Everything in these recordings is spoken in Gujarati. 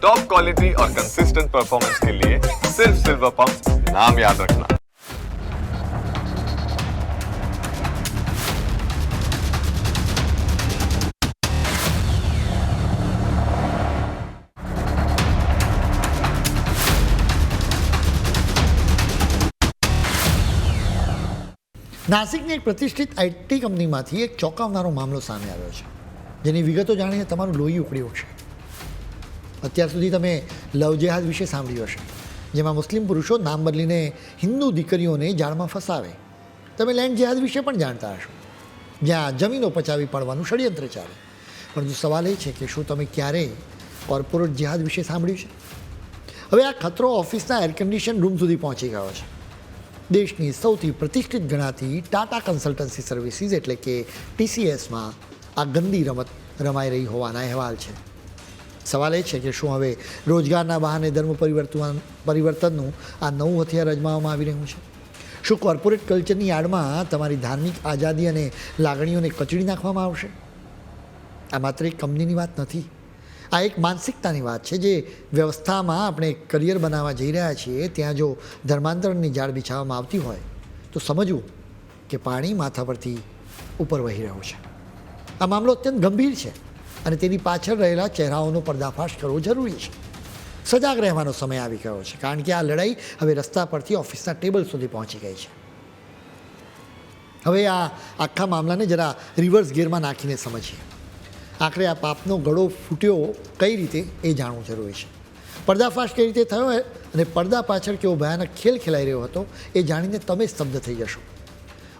टॉप क्वालिटी और कंसिस्टेंट परफॉर्मेंस के लिए सिर्फ सिल्वर पंप नाम याद रखना। નાસિકની એક પ્રતિષ્ઠિત આઈટી કંપનીમાંથી એક ચોંકાવનારો મામલો સામે આવ્યો છે, જેની વિગતો જાણીને તમારું લોહી ઉકળી ઉઠશે. અત્યાર સુધી તમે લવ જેહાદ વિશે સાંભળ્યું હશે, જેમાં મુસ્લિમ પુરુષો નામ બદલીને હિન્દુ દીકરીઓને જાળમાં ફસાવે. તમે લેન્ડ જેહાદ વિશે પણ જાણતા હશો, જ્યાં જમીનો પચાવી પાડવાનું ષડયંત્ર ચાલે. પરંતુ સવાલ એ છે કે શું તમે ક્યારેય કોર્પોરેટ જેહાદ વિશે સાંભળ્યું છે? હવે આ ખતરો ઓફિસના એર કન્ડિશન રૂમ સુધી પહોંચી ગયો છે. દેશની સૌથી પ્રતિષ્ઠિત ગણાતી ટાટા કન્સલ્ટન્સી સર્વિસીસ એટલે કે TCSમાં આ ગંદી રમત રમાઈ રહી હોવાના અહેવાલ છે. સવાલ એ છે કે શું હવે રોજગારના બહાને ધર્મ પરિવર્તનનું આ નવું હથિયાર અજમાવવામાં આવી રહ્યું છે? શું કોર્પોરેટ કલ્ચરની આડમાં તમારી ધાર્મિક આઝાદી અને લાગણીઓને કચડી નાખવામાં આવશે? આ માત્ર એક કંપનીની વાત નથી, આ એક માનસિકતાની વાત છે. જે વ્યવસ્થામાં આપણે કરિયર બનાવવા જઈ રહ્યા છીએ, ત્યાં જો ધર્માંતરણની જાળ બિછાવવામાં આવતી હોય તો સમજવું કે પાણી માથા પરથી ઉપર વહી રહ્યું છે. આ મામલો અત્યંત ગંભીર છે અને તેની પાછળ રહેલા ચહેરાઓનો પર્દાફાશ કરવો જરૂરી છે. સજાગ રહેવાનો સમય આવી ગયો છે, કારણ કે આ લડાઈ હવે રસ્તા પરથી ઓફિસના ટેબલ સુધી પહોંચી ગઈ છે. હવે આ આખા મામલાને જરા રિવર્સ ગિયરમાં નાખીને સમજીએ. આખરે આ પાપનો ગળો ફૂટ્યો કઈ રીતે એ જાણવું જરૂરી છે. પર્દાફાશ કઈ રીતે થયો અને પડદા પાછળ કેવો ભયાનક ખેલ ખેલાઈ રહ્યો હતો એ જાણીને તમે સ્તબ્ધ થઈ જશો.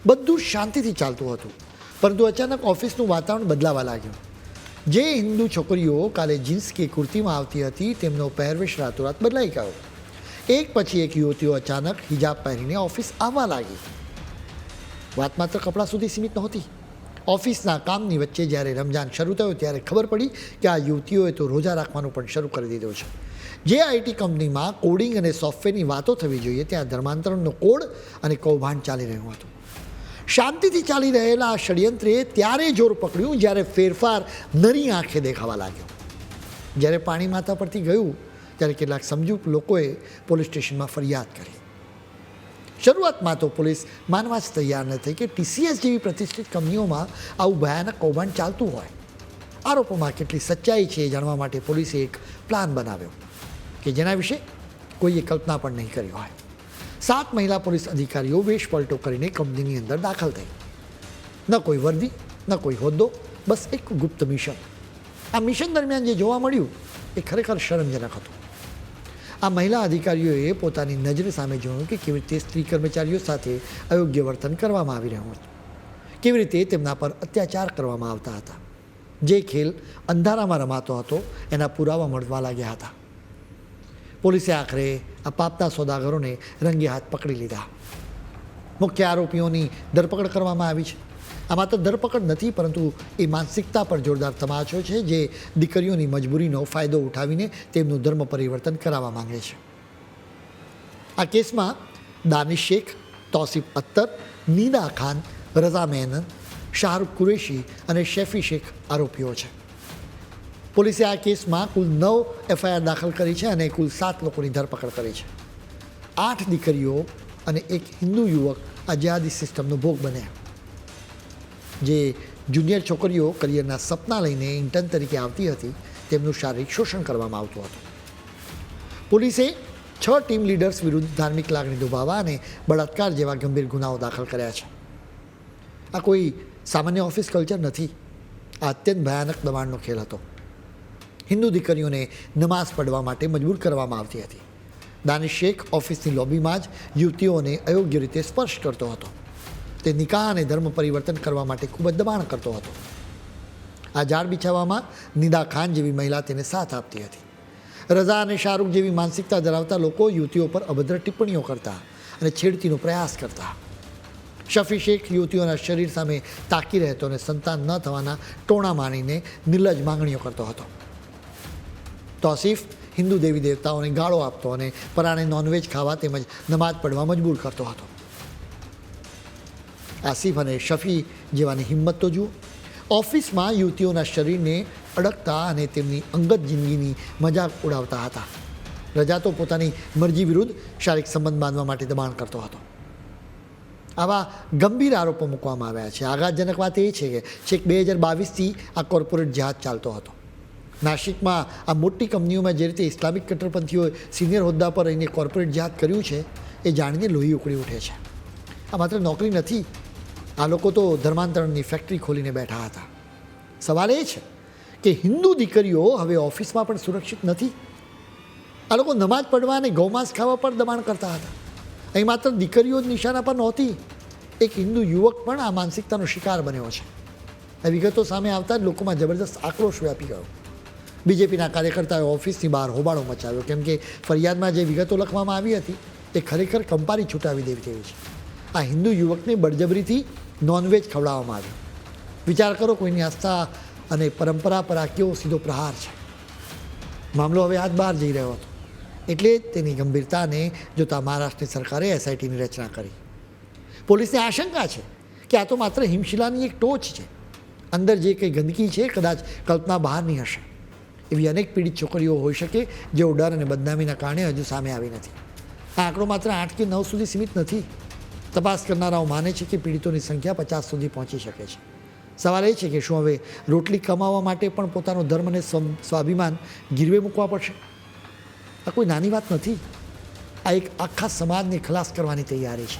બધું શાંતિથી ચાલતું હતું, પરંતુ અચાનક ઓફિસનું વાતાવરણ બદલાવા લાગ્યું. જે હિન્દુ છોકરીઓ કાલે જીન્સ કે કુર્તીમાં આવતી હતી, તેમનો પહેરવેશ રાતોરાત બદલાઈ ગયો. એક પછી એક યુવતીઓ અચાનક હિજાબ પહેરીને ઓફિસ આવવા લાગી. વાત માત્ર કપડાં સુધી સીમિત નહોતી. ઓફિસના કામની વચ્ચે જ્યારે રમજાન શરૂ થયો ત્યારે ખબર પડી કે આ યુવતીઓએ તો રોજા રાખવાનું પણ શરૂ કરી દીધું છે. જે આઈટી કંપનીમાં કોડિંગ અને સોફ્ટવેરની વાતો થવી જોઈએ, ત્યાં ધર્માંતરણનો કોડ અને કૌભાંડ ચાલી રહ્યું હતું. શાંતિથી ચાલી રહેલા આ ષડયંત્રે ત્યારે જોર પકડ્યું જ્યારે ફેરફાર નરી આંખે દેખાવા લાગ્યો. જ્યારે પાણી માથા પરથી ગયું ત્યારે કેટલાક સમજુ લોકોએ પોલીસ સ્ટેશનમાં ફરિયાદ કરી. શરૂઆતમાં તો પોલીસ માનવા જ તૈયાર ન થઈ કે TCS જેવી પ્રતિષ્ઠિત કંપનીઓમાં આવું ભયાનક કૌભાંડ ચાલતું હોય. આરોપોમાં કેટલી સચ્ચાઈ છે એ જાણવા માટે પોલીસે એક પ્લાન બનાવ્યો કે જેના વિશે કોઈએ કલ્પના પણ નહીં કરી હોય. 7 મહિલા પોલીસ અધિકારીઓ વેશ પલટો કરીને કંપનીની અંદર દાખલ થઈ. ન કોઈ વર્દી, ન કોઈ હોદ્દો, બસ એક ગુપ્ત મિશન. આ મિશન દરમિયાન જે જોવા મળ્યું એ ખરેખર શરમજનક હતું. આ મહિલા અધિકારીઓએ પોતાની નજર સામે જોયું કે કેવી રીતે સ્ત્રી કર્મચારીઓ સાથે અયોગ્ય વર્તન કરવામાં આવી રહ્યું હતું, કેવી રીતે તેમના પર અત્યાચાર કરવામાં આવતા હતા. જે ખેલ અંધારામાં રમાતો હતો એના પુરાવા મળવા લાગ્યા હતા. પોલીસે આખરે આ પાપના સોદાગરોને રંગે હાથ પકડી લીધા. મુખ્ય આરોપીઓની ધરપકડ કરવામાં આવી છે. આ માત્ર ધરપકડ નથી, પરંતુ એ માનસિકતા પર જોરદાર તમાચો છે જે દીકરીઓની મજબૂરીનો ફાયદો ઉઠાવીને તેમનું ધર્મ પરિવર્તન કરાવવા માંગે છે. આ કેસમાં દાનિશ શેખ, તૌસીફ અખ્તર, નીદા ખાન, રઝા મેનન, શાહરૂખ કુરેશી અને શેફી શેખ આરોપીઓ છે. પોલીસે આ કેસમાં કુલ 9 FIR દાખલ કરી છે અને કુલ 7 લોકોની ધરપકડ કરી છે. 8 દીકરીઓ અને એક હિન્દુ યુવક આ જેહાદી સિસ્ટમનો ભોગ બન્યા. જે જુનિયર છોકરીઓ કરિયરના સપના લઈને ઇન્ટર્ન તરીકે આવતી હતી, તેમનું શારીરિક શોષણ કરવામાં આવતું હતું. પોલીસે 6 ટીમ લીડર્સ વિરુદ્ધ ધાર્મિક લાગણી દુભાવવા અને બળાત્કાર જેવા ગંભીર ગુનાઓ દાખલ કર્યા છે. આ કોઈ સામાન્ય ઓફિસ કલ્ચર નથી, આ અત્યંત ભયાનક દબાણનો ખેલ હતો. હિન્દુ દીકરીઓને નમાઝ પઢવા માટે મજબૂર કરવામાં આવતી હતી. દાનિશ શેખ ઓફિસની લોબીમાં જ યુવતીઓને અયોગ્ય રીતે સ્પર્શ કરતો હતો. તે નિકાહ અને ધર્મ પરિવર્તન કરવા માટે ખૂબ જ દબાણ કરતો હતો. આ જાળ બિછાવવામાં નીદા ખાન જેવી મહિલા તેને સાથ આપતી હતી. રઝા અને શાહરૂખ જેવી માનસિકતા ધરાવતા લોકો યુવતીઓ પર અભદ્ર ટિપ્પણીઓ કરતા અને છેડતીનો પ્રયાસ કરતા. શફી શેખ યુવતીઓના શરીર સામે તાકી રહેતો અને સંતાન ન થવાના ટોણા માણીને નિર્લજ માંગણીઓ કરતો હતો. તૌસીફ હિન્દુ દેવી દેવતાઓને ગાળો આપતો અને પરાણે નોનવેજ ખાવા તેમજ નમાઝ પઢવા મજબૂર કરતો હતો. આસિફ અને શફી જેવાની હિંમત તો જુઓ. ઓફિસમાં યુવતીઓના શરીરને અડકતા અને તેમની અંગત જિંદગીની મજાક ઉડાવતા હતા. રજા તો પોતાની મરજી વિરુદ્ધ શારીરિક સંબંધ બાંધવા માટે દબાણ કરતો હતો. આવા ગંભીર આરોપો મૂકવામાં આવ્યા છે. આઘાતજનક વાત એ છે કે છેક 2022થી આ કોર્પોરેટ જહાજ ચાલતો હતો. નાસિકમાં આ મોટી કંપનીઓમાં જે રીતે ઇસ્લામિક કટ્ટરપંથીઓએ સિનિયર હોદ્દા પર રહીને કોર્પોરેટ જહાજ કર્યું છે એ જાણીને લોહી ઉકળી ઉઠે છે. આ માત્ર નોકરી નથી, આ લોકો તો ધર્માંતરણની ફેક્ટરી ખોલીને બેઠા હતા. સવાલ એ છે કે હિન્દુ દીકરીઓ હવે ઓફિસમાં પણ સુરક્ષિત નથી. આ લોકો નમાઝ પડવા અને ગૌમાંસ ખાવા પર દબાણ કરતા હતા. અહીં માત્ર દીકરીઓ જ નિશાના પર નહોતી, એક હિન્દુ યુવક પણ આ માનસિકતાનો શિકાર બન્યો છે. આ વિગતો સામે આવતા જ લોકોમાં જબરદસ્ત આક્રોશ વ્યાપી ગયો. બીજેપીના કાર્યકર્તાઓએ ઓફિસની બહાર હોબાળો મચાવ્યો, કેમ કે ફરિયાદમાં જે વિગતો લખવામાં આવી હતી એ ખરેખર કંપારી છૂટાવી દેવી તેવી છે. આ હિન્દુ યુવકને બળજબરીથી નોનવેજ ખવડાવવામાં આવ્યું. વિચાર કરો, કોઈની આસ્થા અને પરંપરા પર આ કેવો સીધો પ્રહાર છે. મામલો હવે હાથ બહાર જઈ રહ્યો હતો. એટલે તેની ગંભીરતાને જોતા મહારાષ્ટ્રની સરકારે એસઆઈટીની રચના કરી. પોલીસને આશંકા છે કે આ તો માત્ર હિમશિલાની એક ટોચ છે. અંદર જે કંઈ ગંદકી છે કદાચ કલ્પના બહારની હશે. એવી અનેક પીડિત છોકરીઓ હોઈ શકે જેઓ ડર અને બદનામીના કારણે હજુ સામે આવી નથી. આ આંકડો માત્ર 8 કે 9 સુધી સીમિત નથી. તપાસ કરનારાઓ માને છે કે પીડિતોની સંખ્યા 50 સુધી પહોંચી શકે છે. સવાલ એ છે કે શું હવે રોટલી કમાવા માટે પણ પોતાનો ધર્મ અને સ્વાભિમાન ગીરવે મૂકવા પડશે? આ કોઈ નાની વાત નથી. આ એક આખા સમાજને ખલાસ કરવાની તૈયારી છે.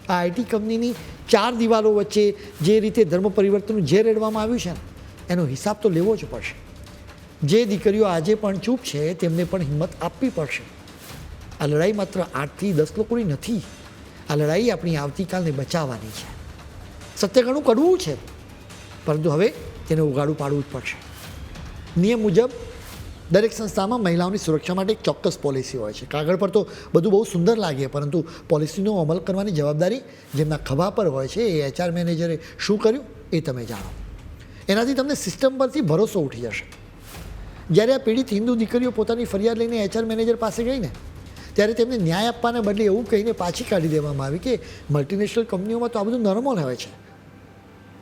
આ આઈટી કંપનીની 4 દિવાલો વચ્ચે જે રીતે ધર્મ પરિવર્તનનું જે રેડવામાં આવ્યું છે ને એનો હિસાબ તો લેવો જ પડશે. જે દીકરીઓ આજે પણ ચૂપ છે તેમને પણ હિંમત આપવી પડશે. આ લડાઈ માત્ર 8 થી 10 લોકોની નથી. આ લડાઈ આપણી આવતીકાલને બચાવવાની છે. સત્ય ઘણું કડવું છે, પરંતુ હવે તેને ઉગાડું પાડવું જ પડશે. નિયમ મુજબ દરેક સંસ્થામાં મહિલાઓની સુરક્ષા માટે એક ચોક્કસ પોલિસી હોય છે. કાગળ પર તો બધું બહુ સુંદર લાગે, પરંતુ પોલિસીનો અમલ કરવાની જવાબદારી જેમના ખભા પર હોય છે એ એચઆર મેનેજરે શું કર્યું એ તમે જાણો. એનાથી તમને સિસ્ટમ પરથી ભરોસો ઉઠી જશે. જ્યારે આ પીડિત હિન્દુ દીકરીઓ પોતાની ફરિયાદ લઈને એચઆર મેનેજર પાસે ગઈ ને ત્યારે તેમને ન્યાય આપવાને બદલે એવું કહીને પાછી કાઢી દેવામાં આવી કે મલ્ટીનેશનલ કંપનીઓમાં તો આ બધું નોર્મલ હોય છે.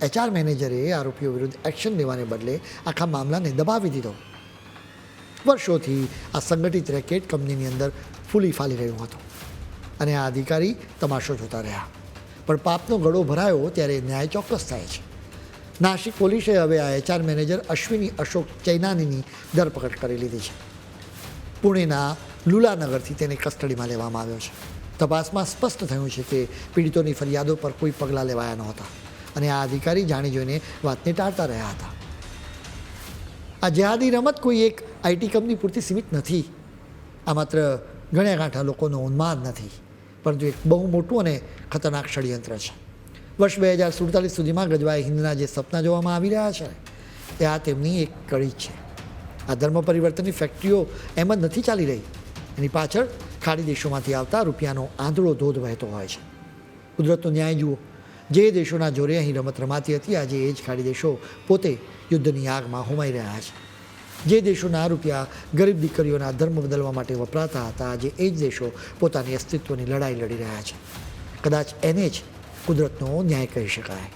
એચઆર મેનેજરે આરોપીઓ વિરુદ્ધ એક્શન લેવાને બદલે આખા મામલાને દબાવી દીધો. વર્ષોથી આ સંગઠિત રેકેટ કંપનીની અંદર ફૂલી ફાલી રહ્યું હતું અને આ અધિકારી તમાશો જોતા રહ્યા. પણ પાપનો ગળો ભરાયો ત્યારે ન્યાય ચોક્કસ થાય છે. નાસિક પોલીસે હવે આ એચઆર મેનેજર અશ્વિની અશોક ચૈનાનીની ધરપકડ કરી લીધી છે. પુણેના લુલાનગરથી તેને કસ્ટડીમાં લેવામાં આવ્યો છે. તપાસમાં સ્પષ્ટ થયું છે કે પીડિતોની ફરિયાદો પર કોઈ પગલાં લેવાયા નહોતા અને આ અધિકારી જાણી જોઈને વાતને ટાળતા રહ્યા હતા. આ જેહાદી રમત કોઈ એક આઈટી કંપની પૂરતી સીમિત નથી. આ માત્ર ગણ્યા ગાંઠા લોકોનો ઉન્માદ નથી, પરંતુ એક બહુ મોટું અને ખતરનાક ષડયંત્ર છે. વર્ષ 2047 સુધીમાં ગજવાએ હિન્દના જે સપના જોવામાં આવી રહ્યા છે એ આ તેમની એક કડી છે. આ ધર્મ પરિવર્તનની ફેક્ટરીઓ એમ જ નથી ચાલી રહી. એની પાછળ ખાડી દેશોમાંથી આવતા રૂપિયાનો આંધળો ધોધ વહેતો હોય છે. કુદરતનો ન્યાય જુઓ. જે દેશોના જોરે અહીં રમત રમાતી હતી, આજે એ જ ખાડી દેશો પોતે યુદ્ધની આગમાં હોમાઈ રહ્યા છે. જે દેશોના રૂપિયા ગરીબ દીકરીઓના ધર્મ બદલવા માટે વપરાતા હતા, આજે એ જ દેશો પોતાની અસ્તિત્વની લડાઈ લડી રહ્યા છે. કદાચ એને જ કુદરતનો ન્યાય કહી શકાય.